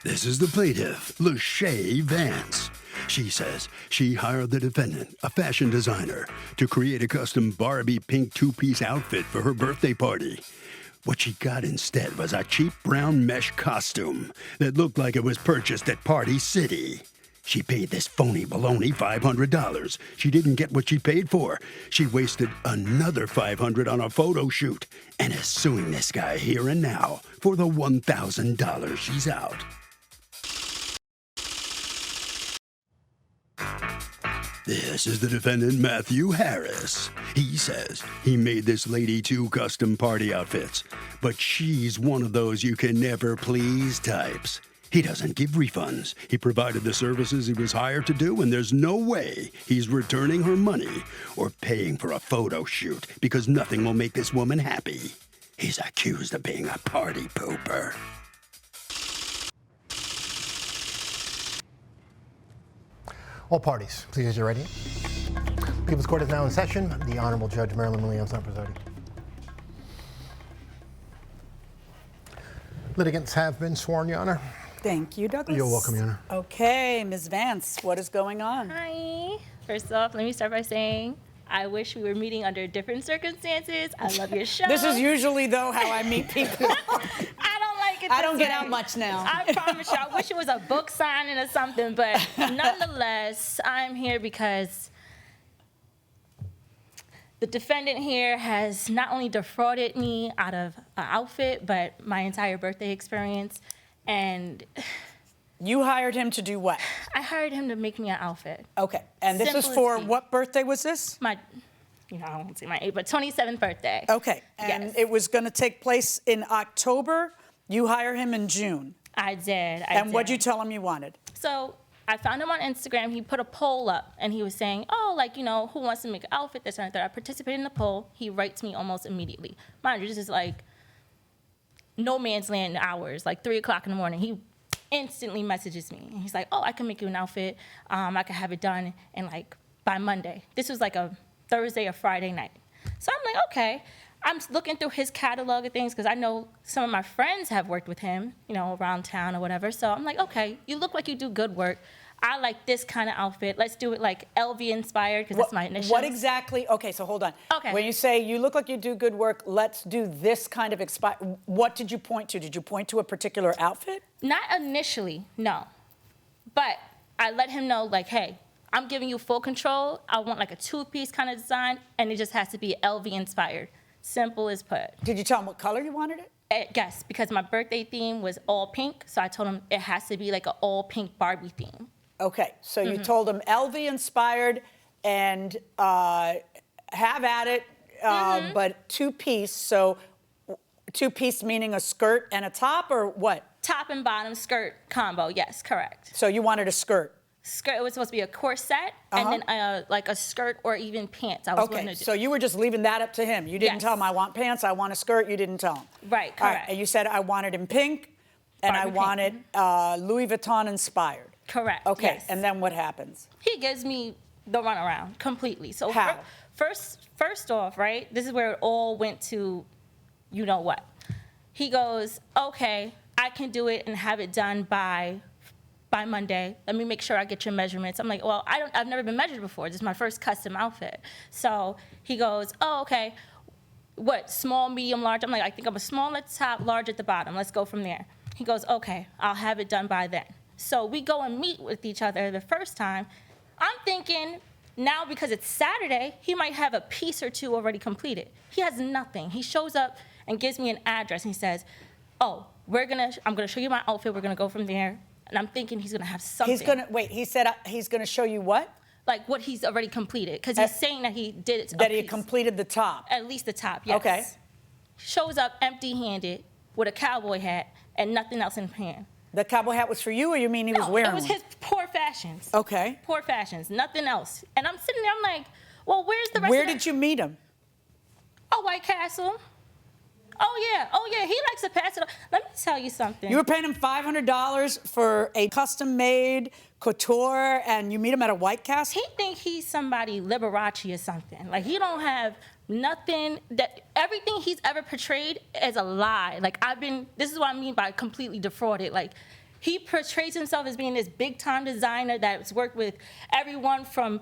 This is the plaintiff, Lachey Vance. She says she hired the defendant, a fashion designer, to create a custom Barbie pink two-piece outfit for her birthday party. What she got instead was a cheap brown mesh costume that looked like it was purchased at Party City. She paid this phony baloney $500. She didn't get what she paid for. She wasted another $500 on a photo shoot and is suing this guy here and now for the $1,000 she's out. This is the defendant, Matthew Harris. He says he made this lady 2 custom party outfits, but she's one of those you can never please types. He doesn't give refunds. He provided the services he was hired to do, and there's no way he's returning her money or paying for a photo shoot because nothing will make this woman happy. He's accused of being a party pooper. All parties, please use your right hand. People's Court is now in session. The Honorable Judge Marilyn Williamson presiding. Litigants have been sworn, Your Honor. Thank you, Douglas. You're welcome, Your Honor. Okay, Ms. Vance, what is going on? Hi. First off, let me start by saying I wish we were meeting under different circumstances. I love your show. This is usually, though, how I meet people. I don't get out much now. I promise you, I wish it was a book signing or something, but nonetheless, I'm here because the defendant here has not only defrauded me out of an outfit, but my entire birthday experience. And you hired him to do what? I hired him to make me an outfit. Okay, and this is for what birthday was this? I won't say my age, but 27th birthday. Okay, and yes. It was going to take place in October. You hire him in June. I did. And what'd you tell him you wanted? So I found him on Instagram. He put a poll up, and he was saying, oh, who wants to make an outfit, this and that. I participated in the poll. He writes me almost immediately. Mind you, this is like no man's land hours, like 3 o'clock in the morning. He instantly messages me. And he's like, oh, I can make you an outfit. I can have it done in by Monday. This was like a Thursday or Friday night. So I'm like, okay. I'm looking through his catalog of things because I know some of my friends have worked with him, around town or whatever. So I'm like, okay, you look like you do good work. I like this kind of outfit. Let's do it like LV inspired because that's my initials. What exactly? Okay, so hold on. Okay. When you say you look like you do good work, let's do this kind of what did you point to? Did you point to a particular outfit? Not initially, no. But I let him know, hey, I'm giving you full control. I want a 2-piece kind of design, and it just has to be LV inspired. Simple as put. Did you tell him what color you wanted it? Yes, because my birthday theme was all pink, so I told him it has to be an all pink Barbie theme. Okay, so you told him LV inspired and have at it, but 2-piece. So 2-piece meaning a skirt and a top, or what? Top and bottom skirt combo. Yes, correct. So you wanted a skirt. Skirt. It was supposed to be a corset, and then a skirt or even pants. I was going to do. So you were just leaving that up to him. You didn't Yes. tell him, I want pants, I want a skirt. You didn't tell him. Right, correct. All right, and you said, I wanted in pink, and Barbie I wanted Louis Vuitton inspired. Correct. Okay, Yes. and then what happens? He gives me the runaround completely. So How? First off, right, this is where it all went to you know what. He goes, okay, I can do it and have it done by Monday. Let me make sure I get your measurements. I'm like, well, I've never been measured before. This is my first custom outfit. So he goes, oh, okay. What, small, medium, large? I'm like, I think I'm a small at the top, large at the bottom. Let's go from there. He goes, okay, I'll have it done by then. So we go and meet with each other the first time. I'm thinking now because it's Saturday, he might have a piece or two already completed. He has nothing. He shows up and gives me an address and he says, oh, I'm gonna show you my outfit. We're gonna go from there. And I'm thinking he's gonna have something. He said he's gonna show you what? What he's already completed. Because he's saying that he did it. That he completed the top. At least the top, yes. Okay. Shows up empty-handed with a cowboy hat and nothing else in his hand. The cowboy hat was for you, or you mean he was wearing one? It was his poor fashions. Okay. Poor fashions, nothing else. And I'm sitting there, I'm like, well, where's the rest Where of did you meet him? Oh, White Castle. Oh yeah, he likes to pass it on. Let me tell you something. You were paying him $500 for a custom-made couture, and you meet him at a White Castle? He think he's somebody Liberace or something. He don't have nothing, everything he's ever portrayed is a lie. This is what I mean by completely defrauded. He portrays himself as being this big-time designer that's worked with everyone from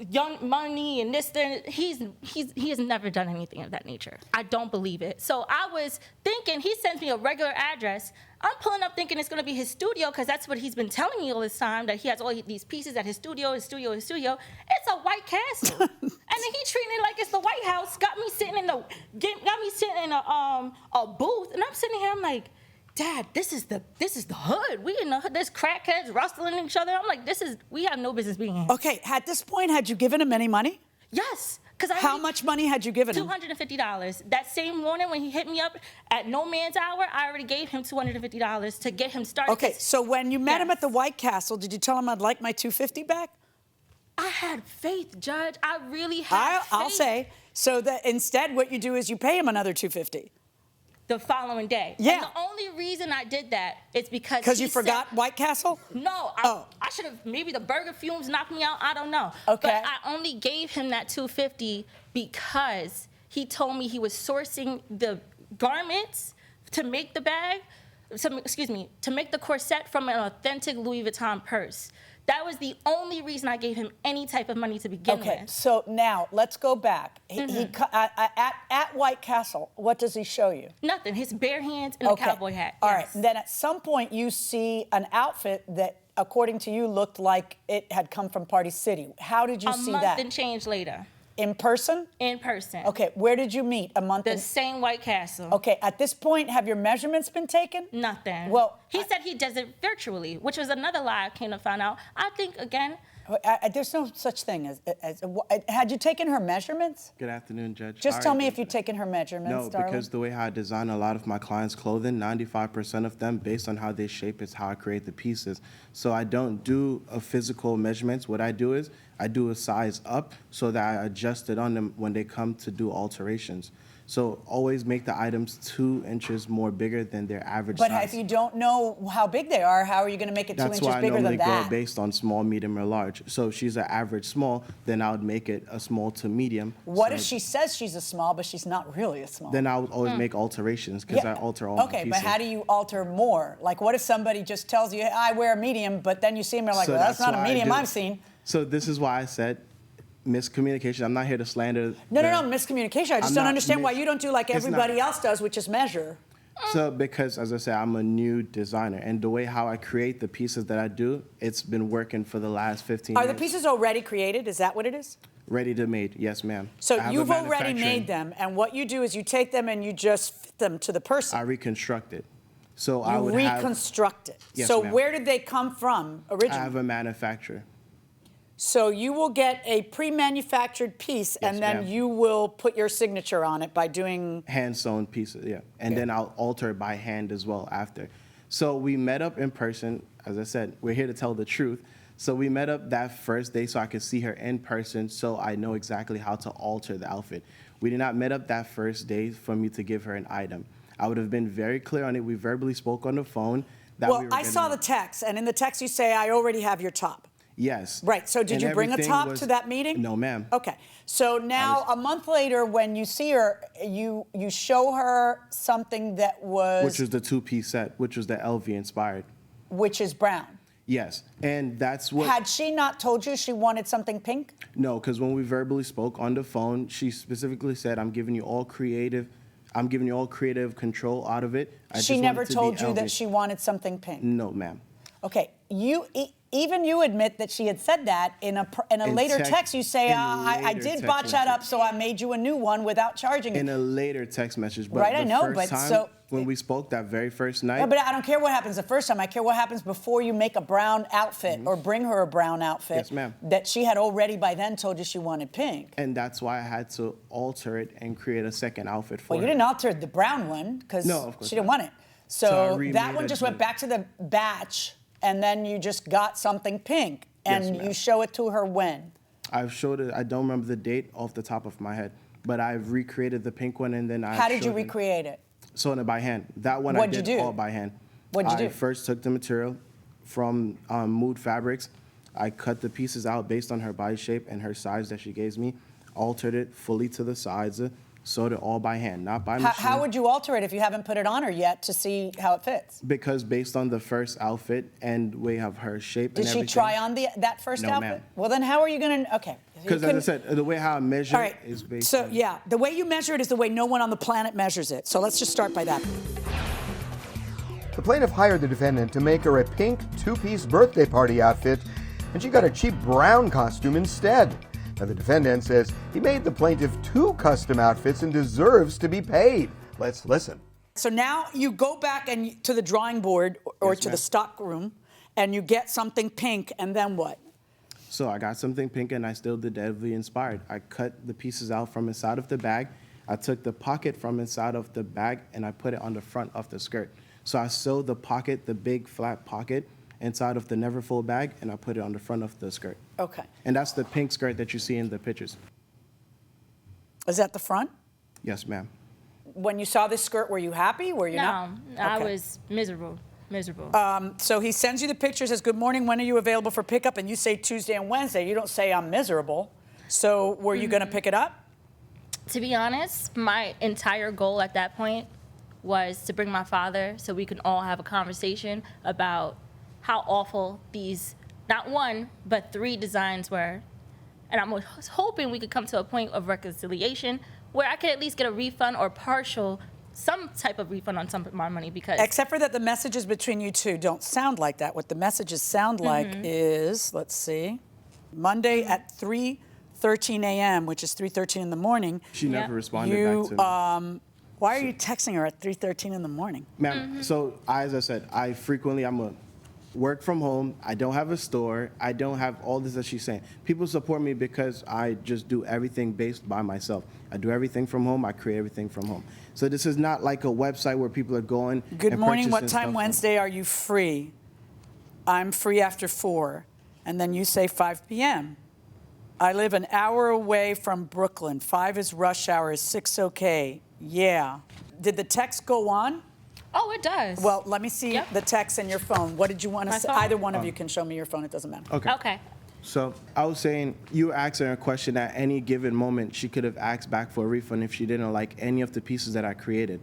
Young Money and this, then he has never done anything of that nature. I don't believe it. So I was thinking, he sends me a regular address. I'm pulling up thinking it's gonna be his studio, because that's what he's been telling me all this time, that he has all these pieces at his studio. It's a White Castle. And then he treating it like it's the White House, got me sitting in a booth, and I'm sitting here, I'm like, Dad, this is the hood. We in the hood. There's crackheads rustling each other. I'm like, we have no business being here. Okay, at this point, had you given him any money? Yes. How much money had you given him? $250. That same morning when he hit me up at no man's hour, I already gave him $250 to get him started. Okay, so when you met him at the White Castle, did you tell him I'd like my $250 back? I had faith, Judge. I really had faith. I'll say. So that instead, what you do is you pay him another $250. The following day. Yeah. And the only reason I did that is because you forgot White Castle? No, I should have, maybe the burger fumes knocked me out, I don't know. Okay. But I only gave him that $250 because he told me he was sourcing the garments to make the bag, to make the corset from an authentic Louis Vuitton purse. That was the only reason I gave him any type of money to begin with. Okay, so now let's go back. At White Castle, what does he show you? Nothing. His bare hands and a cowboy hat. All right. And then at some point you see an outfit that, according to you, looked like it had come from Party City. How did you see that? A month and change later. In person? In person. Okay, where did you meet? The same White Castle. Okay, at this point, have your measurements been taken? Nothing. Well, he said he does it virtually, which was another lie I came to find out. I think, again... there's no such thing as had you taken her measurements? Good afternoon, Judge. Just tell me if you've taken her measurements, No, darling. because the way how I design a lot of my clients' clothing, 95% of them, based on how they shape, is how I create the pieces. So I don't do a physical measurements. What I do is I do a size up so that I adjust it on them when they come to do alterations. So always make the items 2 inches more bigger than their average size. But if you don't know how big they are, how are you going to make it 2 inches bigger than that? That's why I normally go based on small, medium, or large. So if she's an average small, then I would make it a small to medium. What if she says she's a small, but she's not really a small? Then I would always make alterations, because I alter all my pieces. Okay, but how do you alter more? Like, what if somebody just tells you, I wear a medium, but then you see them, you're like, So well, that's not a why I medium do- I've seen. So this is why I said miscommunication. I'm not here to slander. No, miscommunication. I just don't understand why you don't do like everybody else does, which is measure. So because, as I said, I'm a new designer, and the way how I create the pieces that I do, it's been working for the last 15 years. Are the pieces already created? Is that what it is? Ready to made, yes, ma'am. So I have a you've already manufacturing- made them, and what you do is you take them and you just fit them to the person. I reconstruct it. So I would reconstruct it. Yes, so ma'am. where did they come from originally? I have a manufacturer. So you will get a pre-manufactured piece, Yes, and then ma'am. you will put your signature on it by doing... Hand-sewn pieces, yeah. And then I'll alter it by hand as well after. So we met up in person. As I said, we're here to tell the truth. So we met up that first day so I could see her in person, so I know exactly how to alter the outfit. We did not meet up that first day for me to give her an item. I would have been very clear on it. We verbally spoke on the phone. Well, I saw the text, and in the text you say, I already have your top. Yes. Right, so did you bring a top to that meeting? No, ma'am. Okay, so now a month later when you see her, you show her something that was... Which was the 2-piece set, which was the LV inspired. Which is brown. Yes, and that's what... Had she not told you she wanted something pink? No, because when we verbally spoke on the phone, she specifically said, I'm giving you all creative control out of it. She never told you that she wanted something pink? No, ma'am. Okay, even you admit that she had said that in a later text. You say, I did botch that up, so I made you a new one without charging it. In a later text message, but right, I know, but when we spoke that very first night. Yeah, but I don't care what happens the first time. I care what happens before you make a brown outfit or bring her a brown outfit. Yes, ma'am. That she had already by then told you she wanted pink. And that's why I had to alter it and create a second outfit for her. Well, you didn't alter the brown one because she didn't want it. So that one just went back to the batch, and then you just got something pink, and you show it to her when? I've showed it. I don't remember the date off the top of my head, but I've recreated the pink one, and then I. How did you recreate it? Sewing it by hand. That one What'd I you did do? all by hand. What'd you do? I first took the material from Mood Fabrics. I cut the pieces out based on her body shape and her size that she gave me, altered it fully to the size, sewed it all by hand, not by machine. How would you alter it if you haven't put it on her yet to see how it fits? Because based on the first outfit and we have her shape Did and she everything. try on that first No, outfit? ma'am. Well, then how are you going to, okay. Because as I said, the way how I measure All right, it is based so on... yeah, the way you measure it is the way no one on the planet measures it. So let's just start by that. The plaintiff hired the defendant to make her a pink two-piece birthday party outfit, and she got a cheap brown costume instead. Now, the defendant says he made the plaintiff 2 custom outfits and deserves to be paid. Let's listen. So now you go back and to the drawing board or Yes, to the ma'am. stock room and you get something pink, and then what? So I got something pink and I still did Deadly Inspired. I cut the pieces out from inside of the bag. I took the pocket from inside of the bag and I put it on the front of the skirt. So I sewed the pocket, the big flat pocket, inside of the Neverfull bag, and I put it on the front of the skirt. Okay. And that's the pink skirt that you see in the pictures. Is that the front? Yes, ma'am. When you saw this skirt, were you happy? Were you not? No, I Okay. was miserable. So he sends you the picture, says, good morning, when are you available for pickup? And you say Tuesday and Wednesday. You don't say I'm miserable. So were you going to pick it up? To be honest, my entire goal at that point was to bring my father so we can all have a conversation about how awful these, not 1, but 3 designs were. And I was hoping we could come to a point of reconciliation where I could at least get a refund or partial, some type of refund on some of my money, because... Except for that the messages between you two don't sound like that. What the messages sound like is, let's see, Monday at 3:13 a.m., which is 3:13 in the morning. She Yeah. never responded back to me. Why are you texting her at 3:13 in the morning? Ma'am, so as I said, I'm a work from home. I don't have a store. I don't have all this that she's saying. People support me because I just do everything based by myself. I do everything from home. I create everything from home. So this is not like a website where people are going. Good and morning. What purchasing time stuff from. Wednesday are you free? I'm free after 4. And then you say 5 p.m. I live an hour away from Brooklyn. 5 is rush hour. Is 6 okay? Yeah. Did the text go on? Oh, it does. Well, let me see Yep. the text in your phone. What did you want to My say? phone? Either one of you can show me your phone. It doesn't matter. Okay. Okay. So I was saying, you were asking her a question at any given moment. She could have asked back for a refund if she didn't like any of the pieces that I created.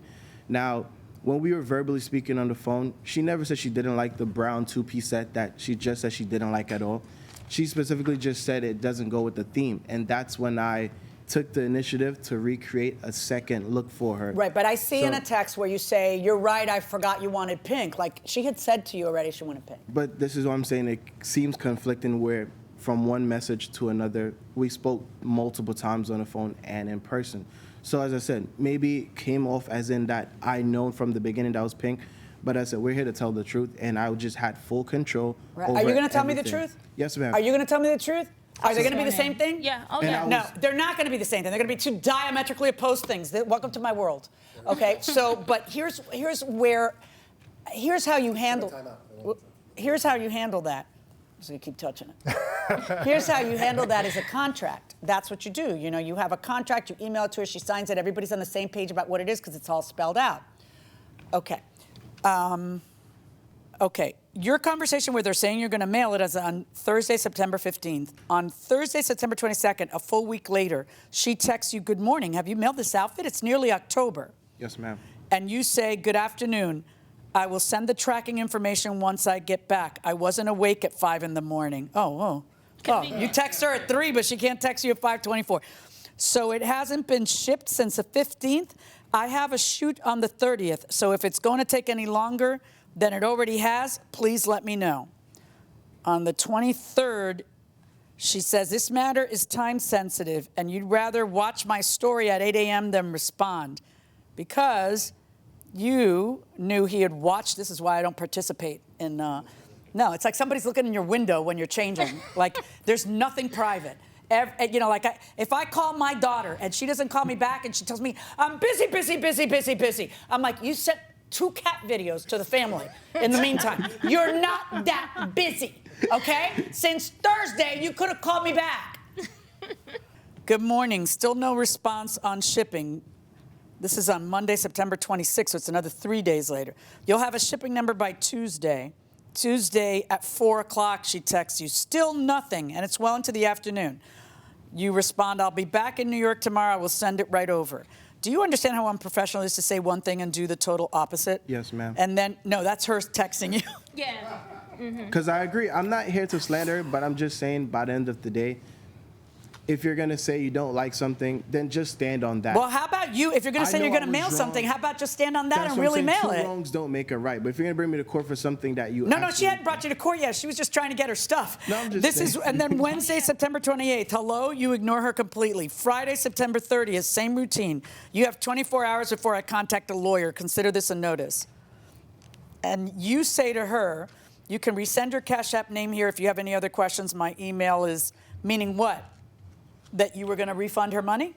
Now, when we were verbally speaking on the phone, she never said she didn't like the brown 2-piece set that she just said she didn't like at all. She specifically just said it doesn't go with the theme. And that's when I took the initiative to recreate a second look for her. Right, but I see in So- a text where you say, you're right, I forgot you wanted pink. Like, she had said to you already she wanted pink. But this is what I'm saying. It seems conflicting where from one message to another, we spoke multiple times on the phone and in person. So as I said, maybe it came off as in that I known from the beginning that was pink. But as I said, we're here to tell the truth, and I just had full control Right. over Are you going to tell me the everything. truth? Yes, ma'am. Are you going to tell me the truth? Are they going to be the same thing? Yeah. Oh, And yeah. I No, was- they're not going to be the same thing. They're going to be 2 diametrically opposed things. Welcome to my world. Okay, so, but here's how you handle. Here's how you handle that. So you keep touching it. Here's how you handle that is a contract. That's what you do. You know, you have a contract. You email it to her. She signs it. Everybody's on the same page about what it is because it's all spelled out. Okay. Okay, your conversation where they're saying you're going to mail it is on Thursday, September 15th. On Thursday, September 22nd, a full week later, she texts you, good morning, have you mailed this outfit? It's nearly October. Yes, ma'am. And you say, good afternoon, I will send the tracking information once I get back. I wasn't awake at 5 in the morning. Oh, you text her at 3, but she can't text you at 5:24. So it hasn't been shipped since the 15th. I have a shoot on the 30th, so if it's going to take any longer than it already has, please let me know. On the 23rd, she says, this matter is time sensitive, and you'd rather watch my story at 8 a.m. than respond because you knew he had watched. This is why I don't participate in, no, it's like somebody's looking in your window when you're changing. Like, there's nothing private. You know, like if I call my daughter and she doesn't call me back and she tells me, I'm busy. I'm like, you sent 2 cat videos to the family in the meantime. You're not that busy, okay? Since Thursday, you could have called me back. Good morning. Still no response on shipping. This is on Monday, September 26th, so it's another 3 days later. You'll have a shipping number by Tuesday. Tuesday at 4 o'clock, she texts you. Still nothing, and it's well into the afternoon. You respond, I'll be back in New York tomorrow. I will send it right over. Do you understand how unprofessional it is to say one thing and do the total opposite? Yes, ma'am. And then, no, that's her texting you. Yeah. Because I agree. I'm not here to slander, but I'm just saying by the end of the day, if you're going to say you don't like something, then just stand on that. Well, how about you? If you're going to I say know you're going I to was mail wrong. something, how about just stand on that That's and what I'm really saying. mail Two it? wrongs don't make it right. But if you're going to bring me to court for something that you No, actually, she hadn't brought you to court yet. She was just trying to get her stuff. No, I'm just this saying. is, and then Wednesday, September 28th. Hello, you ignore her completely. Friday, September 30th, same routine. You have 24 hours before I contact a lawyer. Consider this a notice. And you say to her, you can resend your Cash App name here if you have any other questions. My email is, meaning what? That you were going to refund her money?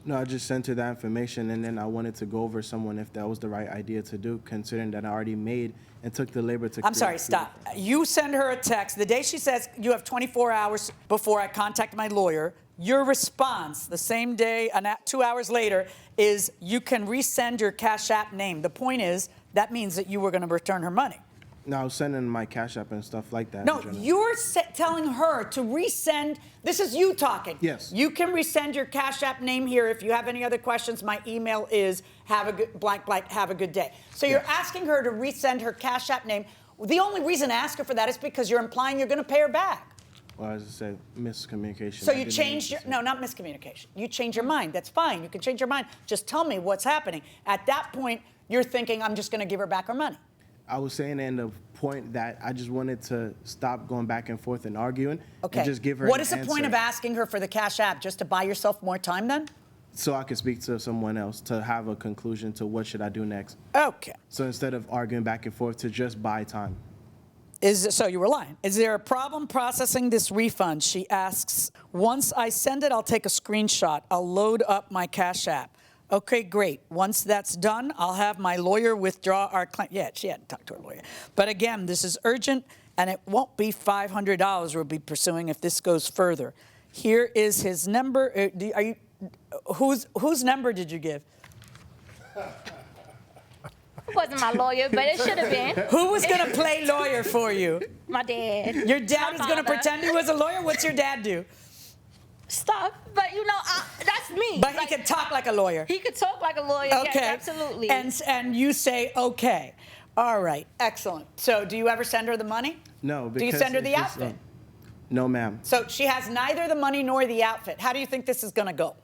No, I just sent her that information, and then I wanted to go over someone if that was the right idea to do, considering that I already made and took the labor to. I'm sorry, stop. You send her a text. The day she says, you have 24 hours before I contact my lawyer, your response the same day, 2 hours later, is you can resend your Cash App name. The point is, that means that you were going to return her money. No, I was sending my Cash App and stuff like that. No, you're telling her to resend. This is you talking. Yes. You can resend your Cash App name here. If you have any other questions, my email is have a good day. So you're asking her to resend her Cash App name. The only reason to ask her for that is because you're implying you're going to pay her back. Well, as I said, miscommunication. So I you didn't changed your, no, not miscommunication. You change your mind. That's fine. You can change your mind. Just tell me what's happening. At that point, you're thinking, I'm just going to give her back her money. I was saying in the point that I just wanted to stop going back and forth and arguing Okay. and just give her What an is the point answer of asking her for the Cash App? Just to buy yourself more time then? so I could speak to someone else to have a conclusion to what should I do next. Okay. So instead of arguing back and forth, to just buy time. So you were lying. Is there a problem processing this refund? She asks. Once I send it, I'll take a screenshot. I'll load up my Cash App. Okay, great. Once that's done, I'll have my lawyer withdraw our claim. Yeah, she hadn't talked to her lawyer. But again, this is urgent, and it won't be $500 we'll be pursuing if this goes further. Here is his number. Whose number did you give? It wasn't my lawyer, but it should have been. Who was going to play lawyer for you? My dad. Your dad is going to father. pretend he was a lawyer? What's your dad do? Stuff, but that's me. But Like, he can talk like a lawyer. He could talk like a lawyer. Okay. Yes, absolutely. And you say, okay. All right. Excellent. So do you ever send her the money? No, because Do you send her it's the just, outfit? no, ma'am. So she has neither the money nor the outfit. How do you think this is going to go?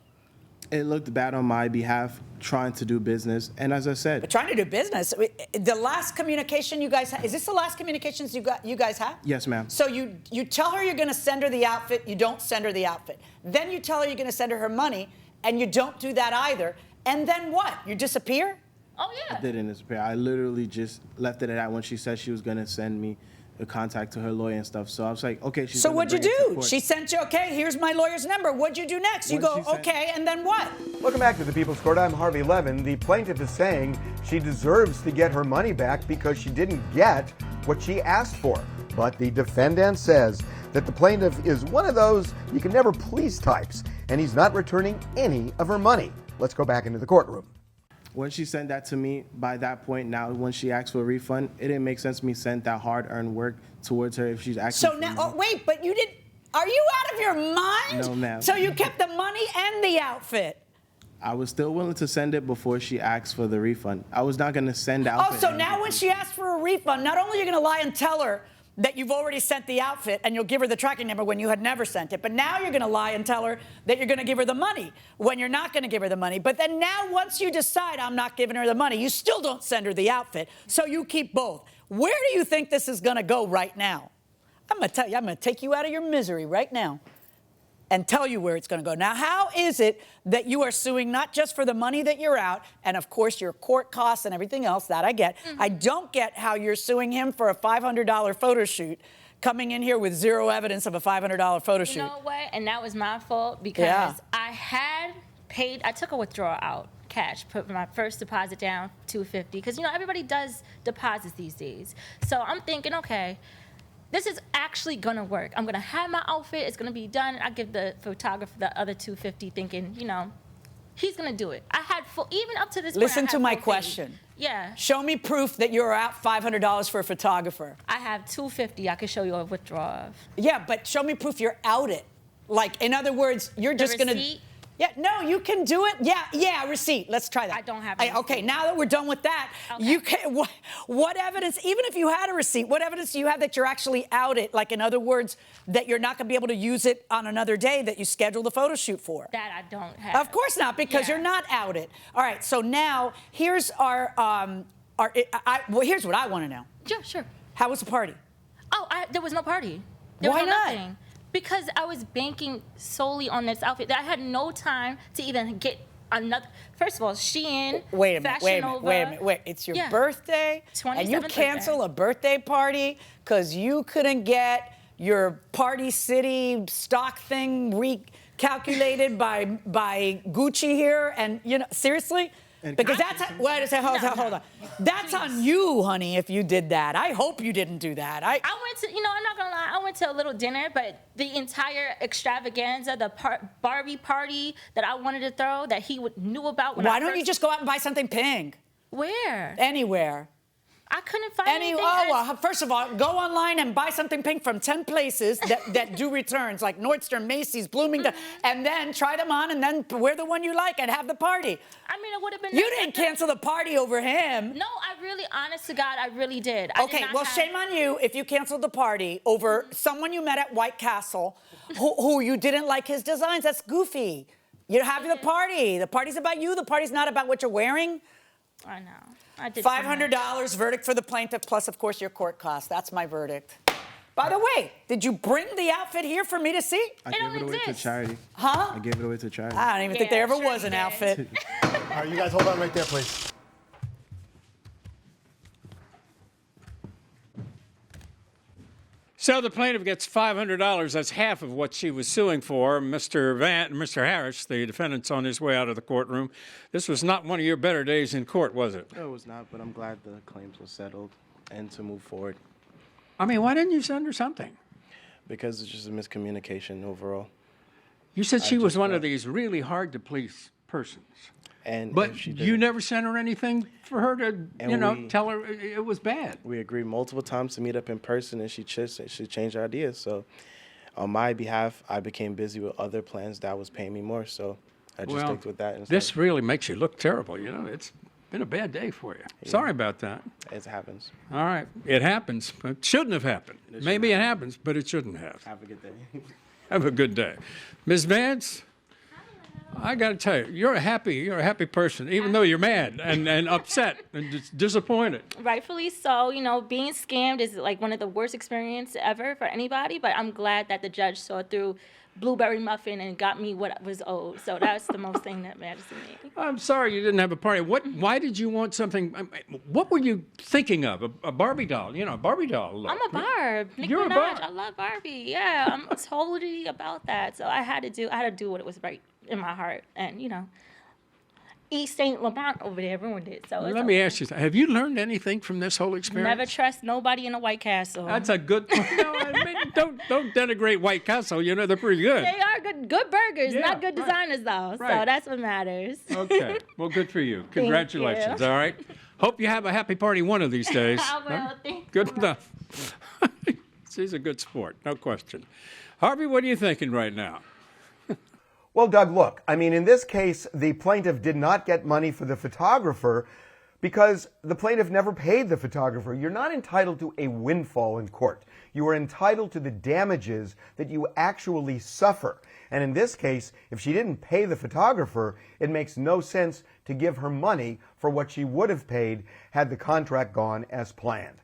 It looked bad on my behalf, trying to do business. And as I said, But trying to do business. The last communication you guys had, is this the last communications you guys had? yes, ma'am. So you tell her you're going to send her the outfit, you don't send her the outfit. Then you tell her you're going to send her her money, and you don't do that either. And then what? You disappear? Oh, yeah. I didn't disappear. I literally just left it at that when she said she was going to send me a contact to her lawyer and stuff. So I was like, okay, she's So gonna what'd you bring it to do? court. She sent you, okay, here's my lawyer's number. What'd you do next? You What go, she said- okay, and then what? Welcome back to the People's Court. I'm Harvey Levin. The plaintiff is saying she deserves to get her money back because she didn't get what she asked for. But the defendant says that the plaintiff is one of those you can never please types, and he's not returning any of her money. Let's go back into the courtroom. When she sent that to me, by that point now, when she asked for a refund, it didn't make sense for me to send that hard-earned work towards her if she's actually. So now, oh, wait, but you did, are you out of your mind? No, ma'am. So you kept the money and the outfit. I was still willing to send it before she asked for the refund. I was not going to send out. Oh, so now when she asks for a refund, not only are you going to lie and tell her that you've already sent the outfit and you'll give her the tracking number when you had never sent it, but now you're going to lie and tell her that you're going to give her the money when you're not going to give her the money. But then now once you decide I'm not giving her the money, you still don't send her the outfit, so you keep both. Where do you think this is going to go right now? I'm going to tell you, I'm going to take you out of your misery right now and tell you where it's going to go. Now, how is it that you are suing not just for the money that you're out, and of course your court costs and everything else, that I get. I don't get how you're suing him for a $500 photo shoot, coming in here with zero evidence of a $500 photo shoot. You know what? And that was my fault because Yeah. I had paid, I took a withdrawal out, cash, put my first deposit down, $250, because, everybody does deposits these days. So I'm thinking, okay, this is actually gonna work. I'm gonna have my outfit, it's gonna be done. I give the photographer the other $250 thinking, he's gonna do it. I had full, even up to this point, Listen I had to my full faith. question. Yeah, Show me proof that you're out $500 for a photographer. I have $250 I could show you a withdrawal of. Yeah, but show me proof you're out it. Like, in other words, you're The just going to... receipt? Yeah, no, you can do it. Yeah, receipt. Let's try that. I don't have a Okay, receipt. now that we're done with that, Okay. you can. What evidence? Even if you had a receipt, what evidence do you have that you're actually out it? Like, in other words, that you're not going to be able to use it on another day that you scheduled the photo shoot for? That I don't have. Of course not, because Yeah. you're not out it. All right. So now here's well, here's what I want to know. Sure. How was the party? Oh, there was no party. There Why was no not? nothing. Because I was banking solely on this outfit. That I had no time to even get another. First of all, Shein, Wait a minute, Fashion Nova. wait. It's your Yeah. birthday, and you 27th cancel birthday. a birthday party because you couldn't get your Party City stock thing recalculated by Gucci here, and seriously? And Because can- that's wait a second, hold on. That's on you, honey, if you did that. I hope you didn't do that. I went to, I'm not gonna lie, I went to a little dinner, but the entire extravaganza, the Barbie party that I wanted to throw, that he knew about when Why don't you just go out and buy something pink? Where? Anywhere. I couldn't find anything. First of all, go online and buy something pink from 10 places that do returns, like Nordstrom, Macy's, Bloomington, and then try them on, and then wear the one you like and have the party. I mean, it would have been. You didn't cancel the party over him. No, I really, honest to God, I really did. Okay, well, shame on you if you canceled the party over someone you met at White Castle who you didn't like his designs. That's goofy. You're having the party. The party's about you. The party's not about what you're wearing. I know. I did. $500 verdict for the plaintiff, plus, of course, your court costs. That's my verdict. By the way, did you bring the outfit here for me to see? I gave it away to exists. charity. Huh? I gave it away to charity. I don't even think there ever was an did. outfit. All right, you guys hold on right there, please. So the plaintiff gets $500. That's half of what she was suing for. Mr. Harris, the defendant's on his way out of the courtroom. This was not one of your better days in court, was it? No, it was not, but I'm glad the claims were settled and to move forward I mean, why didn't you send her something? because it's just a miscommunication overall. You said she was just one thought- of these really hard to please persons. And But if she you didn't- never sent her anything for her to, And tell her it was bad. we agreed multiple times to meet up in person, and she changed her ideas. So, on my behalf, I became busy with other plans that was paying me more. So, I just sticked with that. Instead. This really makes you look terrible. It's been a bad day for you. Sorry about that. It happens. All right. It happens. It shouldn't have happened. Maybe it happens, but it shouldn't have. Have a good day. Have a good day. Ms. Vance, I got to tell you, you're a happy person, even though you're mad and upset and disappointed. Rightfully so. Being scammed is like one of the worst experiences ever for anybody, but I'm glad that the judge saw through blueberry muffin and got me what was owed. So that's the most thing that matters to me. I'm sorry you didn't have a party. Why did you want something? What were you thinking of? A Barbie doll? A Barbie doll look. I'm a Barb. Nicki You're a Minaj. Barb. I love Barbie. Yeah, I'm totally about that. So I had to do what was right in my heart. And, East St. Laurent over there ruined it. So Let me ask you, have you learned anything from this whole experience? Never trust nobody in a White Castle. That's a good. No, don't denigrate White Castle. They're pretty good. They are good burgers, Yeah, not good right. designers though. So Right. that's what matters. Okay. Well, good for you. Congratulations. you. All right. Hope you have a happy party one of these days. I will. Thank you. Good enough. She's a good sport, no question. Harvey, what are you thinking right now? Well, Doug, look, in this case, the plaintiff did not get money for the photographer because the plaintiff never paid the photographer. You're not entitled to a windfall in court. You are entitled to the damages that you actually suffer. And in this case, if she didn't pay the photographer, it makes no sense to give her money for what she would have paid had the contract gone as planned.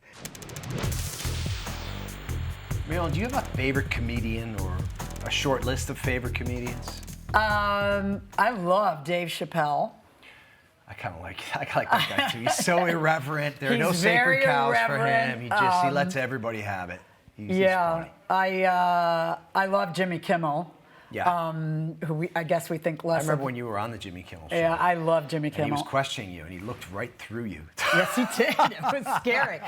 Marilyn, do you have a favorite comedian or a short list of favorite comedians? I love Dave Chappelle. I kind of like that guy too. He's so irreverent. There are no He's sacred very cows for irreverent. him. He lets everybody have it. He's funny. I love Jimmy Kimmel. Yeah. Who I guess we think less I remember of. when you were on the Jimmy Kimmel show. Yeah, I love Jimmy and he Kimmel. was questioning you, and he looked right through you. Yes, he did. It was scary.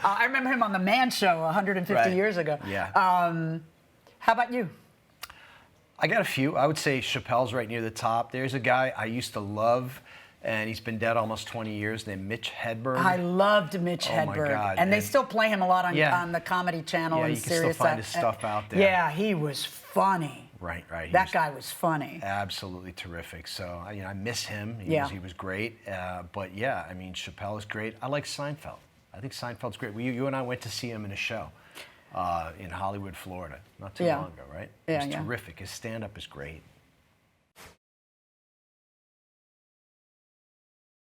I remember him on The Man Show 150 Right. years ago. Yeah. How about you? I got a few. I would say Chappelle's right near the top. There's a guy I used to love, and he's been dead almost 20 years, named Mitch Hedberg. I loved Mitch Oh, my Hedberg. God, and they and- still play him a lot on Yeah. the Comedy Channel Yeah, and you can still Sirius. find his stuff out there. Yeah, he was funny. Right. He That was guy was funny. absolutely terrific. So, I miss him. Yeah. He was great. But yeah, I mean, Chappelle is great. I like Seinfeld. I think Seinfeld's great. You and I went to see him in a show in Hollywood, Florida, not too long ago, right? Yeah, It was yeah. terrific. His stand-up is great.